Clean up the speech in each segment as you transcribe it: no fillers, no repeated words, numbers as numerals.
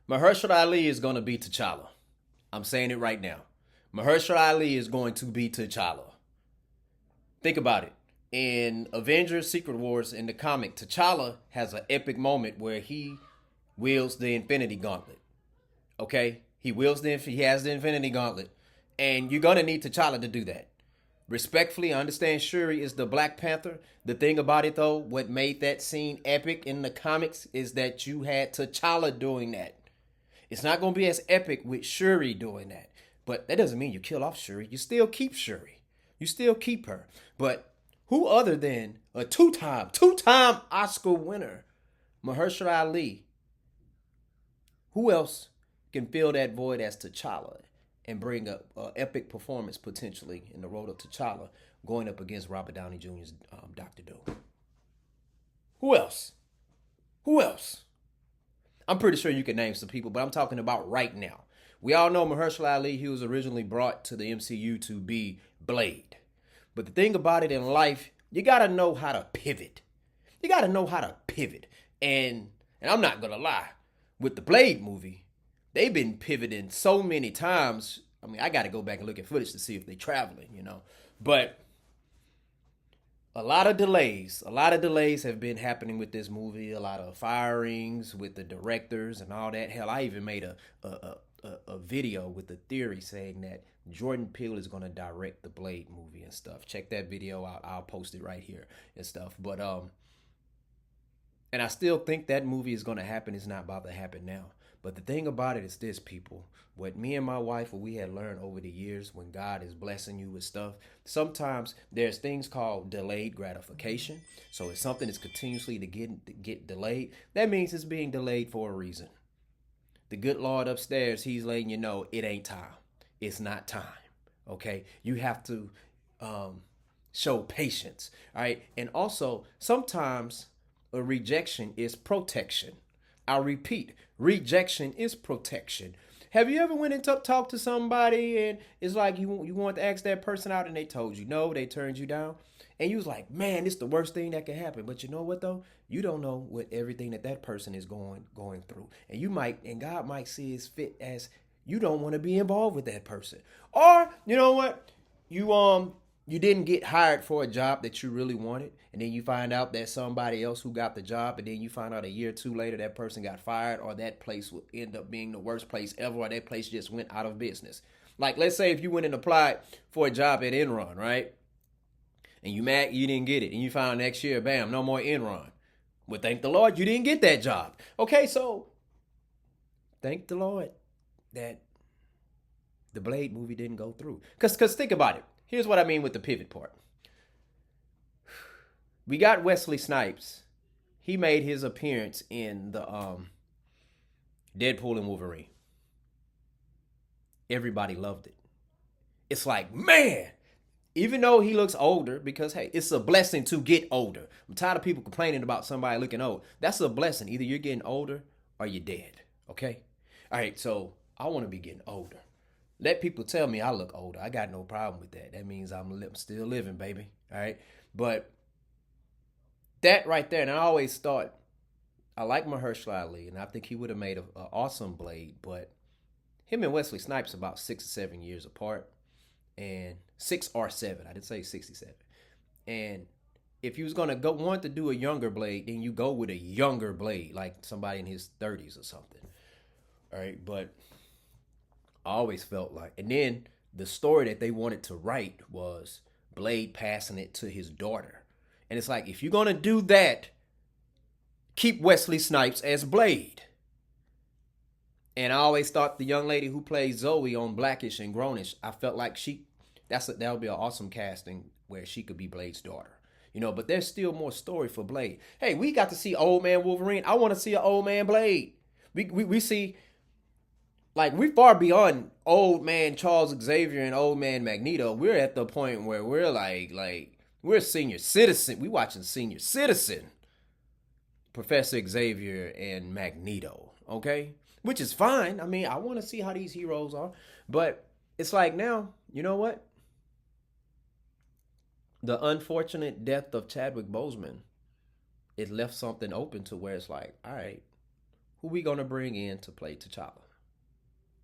Mahershala Ali is going to be T'Challa. I'm saying it right now. Mahershala Ali is going to be T'Challa. Think about it. In Avengers Secret Wars in the comic, T'Challa has an epic moment where he wields the Infinity Gauntlet. Okay? He has the Infinity Gauntlet. And you're gonna need T'Challa to do that. Respectfully, I understand Shuri is the Black Panther. The thing about it though, what made that scene epic in the comics is that you had T'Challa doing that. It's not gonna be as epic with Shuri doing that. But that doesn't mean you kill off Shuri. You still keep Shuri. You still keep her. But who other than a two-time Oscar winner, Mahershala Ali, who else can fill that void as T'Challa and bring a epic performance potentially in the role of T'Challa going up against Robert Downey Jr.'s Dr. Doom? Who else? Who else? I'm pretty sure you can name some people, but I'm talking about right now. We all know Mahershala Ali, he was originally brought to the MCU to be Blade. But the thing about it in life, you got to know how to pivot. You got to know how to pivot. And I'm not going to lie, with the Blade movie, they've been pivoting so many times. I mean, I got to go back and look at footage to see if they're traveling, you know. But a lot of delays have been happening with this movie. A lot of firings with the directors and all that. Hell, I even made a video with the theory saying that Jordan Peele is going to direct the Blade movie and stuff. Check that video out. I'll post it right here and stuff. But and I still think that movie is going to happen. It's not about to happen now. But the thing about it is this, people. What me and my wife, what we had learned over the years when God is blessing you with stuff, sometimes there's things called delayed gratification. So if something is continuously to get delayed, that means it's being delayed for a reason. The good Lord upstairs, he's letting you know it ain't time. It's not time. Okay? You have to show patience. All right? And also, sometimes a rejection is protection. I repeat, rejection is protection. Have you ever went and talked to somebody and it's like you want to ask that person out and they told you no, they turned you down? And you was like, man, it's the worst thing that can happen. But you know what though? You don't know what everything that person is going through. And God might see his fit as you don't want to be involved with that person. Or, you know what? You didn't get hired for a job that you really wanted, and then you find out that somebody else who got the job, and then you find out a year or two later that person got fired, or that place will end up being the worst place ever, or that place just went out of business. Like, let's say if you went and applied for a job at Enron, right? And you mad you didn't get it, and you found out next year, bam, no more Enron. Well, thank the Lord you didn't get that job. Okay, so thank the Lord that the Blade movie didn't go through. Because think about it. Here's what I mean with the pivot part. We got Wesley Snipes. He made his appearance in the Deadpool and Wolverine. Everybody loved it. It's like, man, even though he looks older, because hey, it's a blessing to get older. I'm tired of people complaining about somebody looking old. That's a blessing. Either you're getting older or you're dead. Okay? All right, so I want to be getting older. Let people tell me I look older. I got no problem with that. That means I'm still living, baby. All right? But that right there, and I always thought, I like Mahershala Ali, and I think he would have made an awesome Blade, but him and Wesley Snipes about 6 or 7 years apart. And 6 or 7. I didn't say 67. And if you was going to want to do a younger Blade, then you go with a younger Blade, like somebody in his 30s or something. All right? But I always felt like, and then the story that they wanted to write was Blade passing it to his daughter. And it's like, if you're going to do that, keep Wesley Snipes as Blade. And I always thought the young lady who plays Zoe on Blackish and Grownish, I felt like that would be an awesome casting where she could be Blade's daughter. You know, but there's still more story for Blade. Hey, we got to see Old Man Wolverine. I want to see an Old Man Blade. We see, like, we're far beyond Old Man Charles Xavier and Old Man Magneto. We're at the point where we're like we're senior citizen. We watching Senior Citizen, Professor Xavier and Magneto. Okay, which is fine. I mean, I want to see how these heroes are, but it's like now, you know what? The unfortunate death of Chadwick Boseman, it left something open to where it's like, all right, Who we gonna bring in to play T'Challa?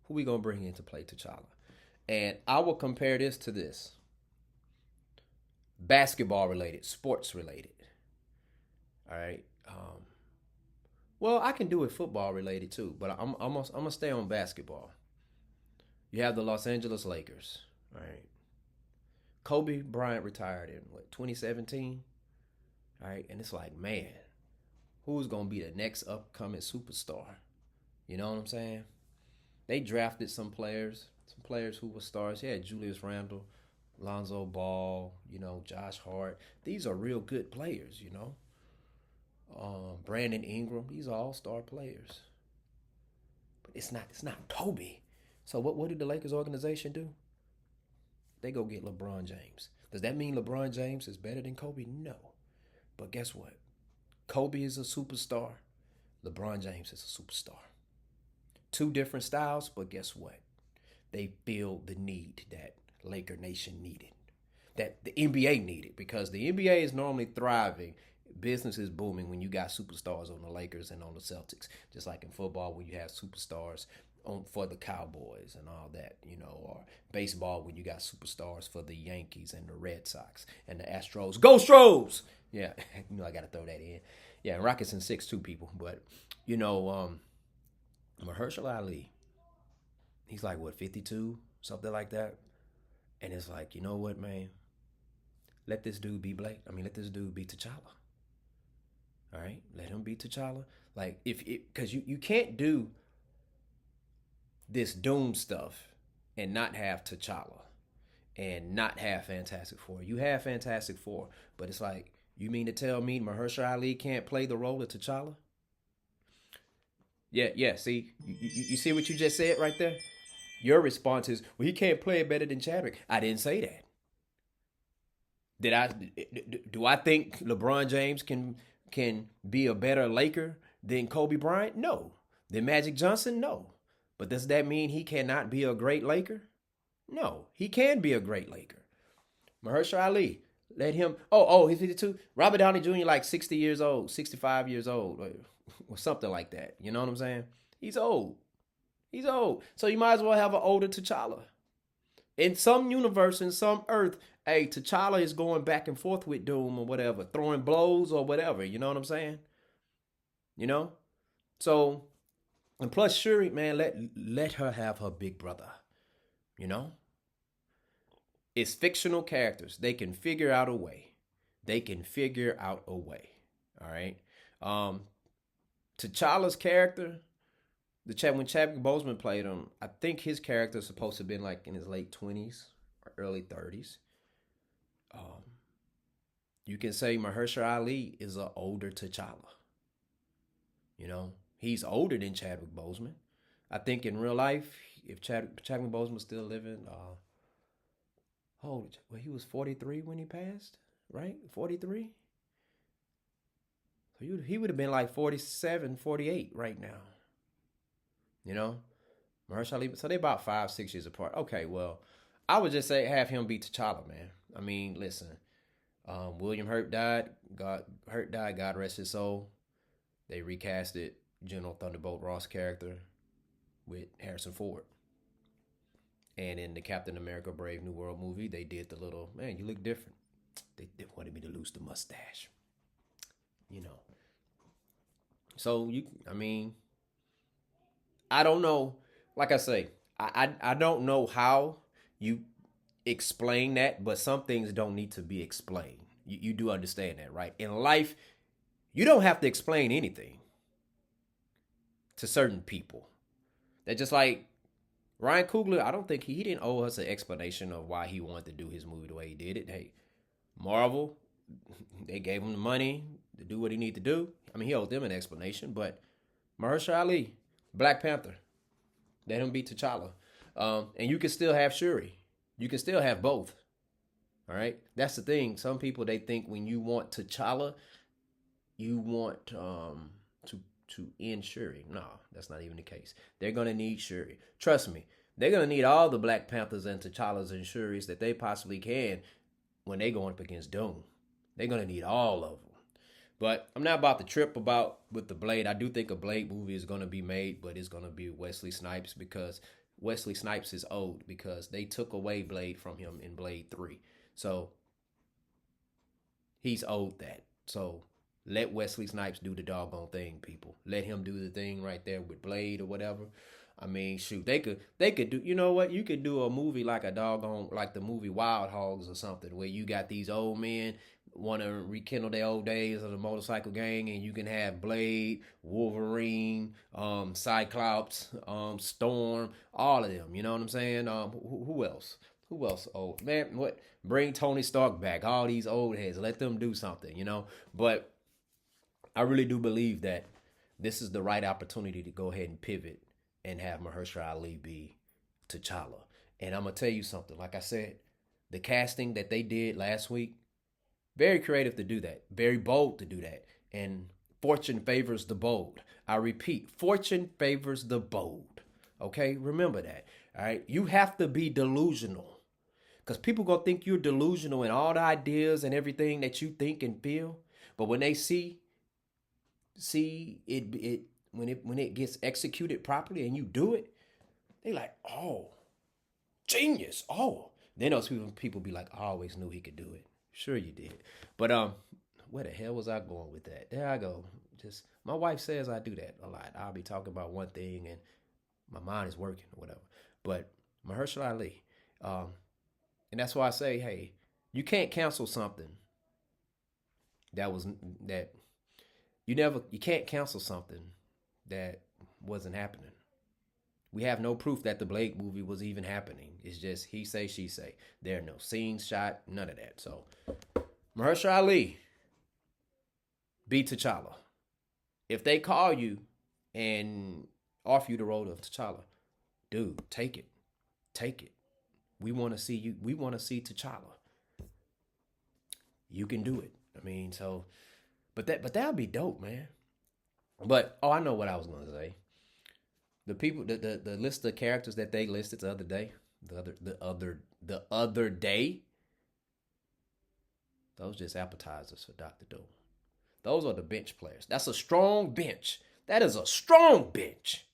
Who we gonna bring in to play T'Challa? And I will compare this to this: basketball related, sports related. All right. Well, I can do it football related too, but I'm gonna stay on basketball. You have the Los Angeles Lakers. All right. Kobe Bryant retired in what 2017. All right, and it's like, man, who's gonna be the next upcoming superstar? You know what I'm saying? They drafted some players who were stars. Yeah, Julius Randle, Lonzo Ball, Josh Hart. These are real good players. Brandon Ingram. These are all star players. But it's not Kobe. So what did the Lakers organization do? They go get LeBron James. Does that mean LeBron James is better than Kobe? No. But guess what? Kobe is a superstar. LeBron James is a superstar. Two different styles, but guess what? They filled the need that Laker Nation needed, that the NBA needed, because the NBA is normally thriving. Business is booming when you got superstars on the Lakers and on the Celtics, just like in football when you have superstars for the Cowboys and all that, or baseball when you got superstars for the Yankees and the Red Sox and the Astros. Go Stros! Yeah, I got to throw that in. Yeah, Rockets in 6 too, people. But, Mahershala Ali, he's like, what, 52? Something like that. And it's like, you know what, man? Let this dude be Blake. Let this dude be T'Challa. All right? Let him be T'Challa. Like, because you can't do this Doom stuff and not have T'Challa and not have Fantastic Four. You have Fantastic Four, but it's like, you mean to tell me Mahershala Ali can't play the role of T'Challa? Yeah. See, you see what you just said right there? Your response is, well, he can't play it better than Chadwick. I didn't say that. Do I think LeBron James can be a better Laker than Kobe Bryant? No. Than Magic Johnson? No. But does that mean he cannot be a great Laker? No, he can be a great Laker. Mahershala Ali, let him. He's 52. Robert Downey Jr. like 60 years old, 65 years old, or something like that. You know what I'm saying? He's old. He's old. So you might as well have an older T'Challa. In some universe, in some Earth, hey, T'Challa is going back and forth with Doom or whatever, throwing blows or whatever. You know what I'm saying? So, and plus Shuri, man, let her have her big brother. It's fictional characters. They can figure out a way. All right. T'Challa's character, when Chadwick Boseman played him, I think his character is supposed to have been like in his late 20s or early 30s. You can say Mahershala Ali is an older T'Challa. He's older than Chadwick Boseman. I think in real life, if Chadwick Boseman was still living, he was 43 when he passed, right? 43? So he would have been like 47, 48 right now. Mahershala Ali, so they're about 5-6 years apart. Okay, well, I would just say have him be T'Challa, man. Listen, William Hurt died. God rest his soul. They recasted General Thunderbolt Ross character with Harrison Ford. And in the Captain America Brave New World movie, they did the little, man, you look different. They wanted me to lose the mustache. So, I don't know. Like I say, I don't know how you explain that, but some things don't need to be explained. You do understand that, right? In life, you don't have to explain anything to certain people. They're just like Ryan Coogler. I don't think he didn't owe us an explanation of why he wanted to do his movie the way he did it. Hey, Marvel, they gave him the money to do what he needed to do. He owed them an explanation, but Mahershala Ali, Black Panther, let him be T'Challa. And you can still have Shuri. You can still have both. All right? That's the thing. Some people, they think when you want T'Challa, you want to end Shuri. No, that's not even the case. They're going to need Shuri. Trust me. They're going to need all the Black Panthers and T'Challas and Shuris that they possibly can when they go up against Doom. They're going to need all of them. But I'm not about to trip about with the Blade. I do think a Blade movie is gonna be made, but it's gonna be Wesley Snipes because Wesley Snipes is old because they took away Blade from him in Blade 3. So he's owed that. So let Wesley Snipes do the doggone thing, people. Let him do the thing right there with Blade or whatever. I mean, shoot, they could do. You know what? You could do a movie like a doggone like the movie Wild Hogs or something, where you got these old men want to rekindle their old days of the motorcycle gang, and you can have Blade, Wolverine, Cyclops, Storm, all of them. You know what I'm saying? Who else? Who else? Oh man, what? Bring Tony Stark back. All these old heads. Let them do something. You know. But I really do believe that this is the right opportunity to go ahead and pivot and have Mahershala Ali be T'Challa. And I'm gonna tell you something. Like I said, the casting that they did last week, very creative to do that, very bold to do that, and fortune favors the bold. I repeat, fortune favors the bold. Okay, remember that. All right, you have to be delusional, because people gonna think you're delusional in all the ideas and everything that you think and feel. But when they see it when it gets executed properly and you do it, they like, oh, genius. Oh, then those people be like, I always knew he could do it. Sure you did. But where the hell was I going with that? There I go. Just my wife says I do that a lot. I'll be talking about one thing and my mind is working or whatever. But Mahershala Ali, and that's why I say, hey, you can't cancel something that you can't cancel something that wasn't happening. We have no proof that the Blake movie was even happening. It's just he say, she say. There are no scenes shot, none of that. So, Mahershala Ali, be T'Challa. If they call you and offer you the role of T'Challa, dude, take it. Take it. We want to see you. We want to see T'Challa. You can do it. I mean, so, but that'd be dope, man. But I know what I was gonna say. The people, the list of characters that they listed the other day, the other day, those just appetizers for Doctor Doom. Those are the bench players. That's a strong bench. That is a strong bench.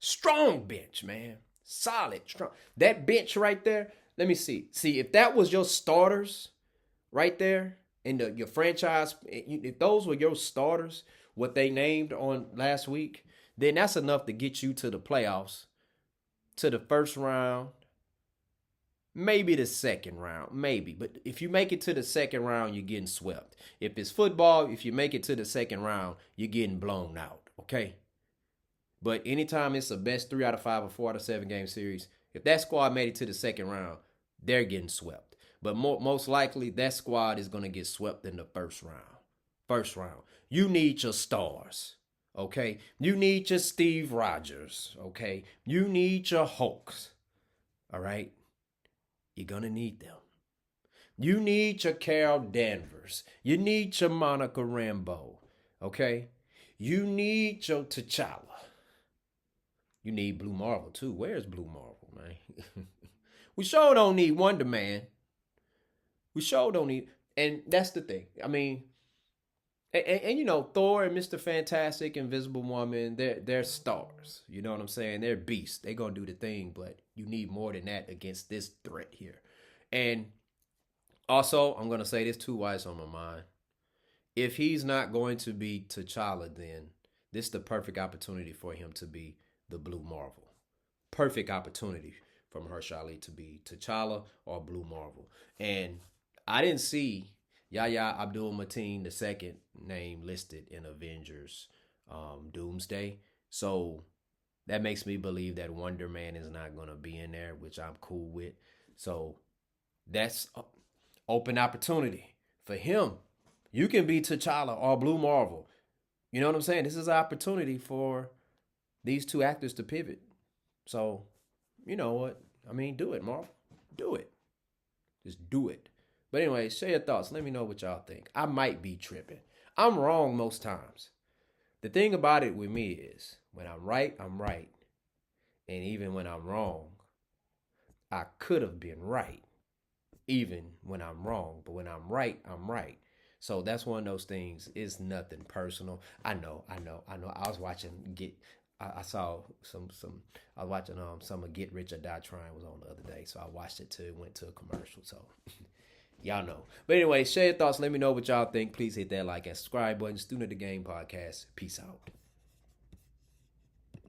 Strong bench, man. Solid, strong. That bench right there. Let me see. See, if that was your starters right there in your franchise, if those were your starters, what they named on last week, then that's enough to get you to the playoffs, to the first round, maybe the second round, maybe. But if you make it to the second round, you're getting swept. If it's football, if you make it to the second round, you're getting blown out, okay? But anytime it's a best 3 out of 5 or 4 out of 7 game series, if that squad made it to the second round, they're getting swept. But most likely, that squad is going to get swept in the first round. First round. You need your stars, okay? You need your Steve Rogers, okay? You need your Hulks, all right? You're going to need them. You need your Carol Danvers. You need your Monica Rambeau, okay? You need your T'Challa. You need Blue Marvel, too. Where's Blue Marvel, man? We sure don't need Wonder Man. We sure don't need... And that's the thing. I mean... And you know, Thor and Mr. Fantastic, Invisible Woman, they're stars. You know what I'm saying? They're beasts. They're going to do the thing, but you need more than that against this threat here. And also, I'm going to say this too while it's on my mind. If he's not going to be T'Challa, then this is the perfect opportunity for him to be the Blue Marvel. Perfect opportunity for Mahershala Ali to be T'Challa or Blue Marvel. And I didn't see Yahya Abdul-Mateen II name listed in Avengers Doomsday. So that makes me believe that Wonder Man is not going to be in there, which I'm cool with. So that's open opportunity for him. You can be T'Challa or Blue Marvel. You know what I'm saying? This is an opportunity for these two actors to pivot. So, you know what? I mean, do it, Marvel. Do it. Just do it. But anyway, share your thoughts. Let me know what y'all think. I might be tripping. I'm wrong most times. The thing about it with me is, when I'm right, I'm right. And even when I'm wrong, I could have been right. Even when I'm wrong. But when I'm right, I'm right. So that's one of those things. It's nothing personal. I know. I was watching Get. I saw some. I was watching some of Get Rich or Die Trying was on the other day, so I watched it too. Went to a commercial, so y'all know. But anyway, share your thoughts. Let me know what y'all think. Please hit that like and subscribe button. Student of the Game podcast. Peace out.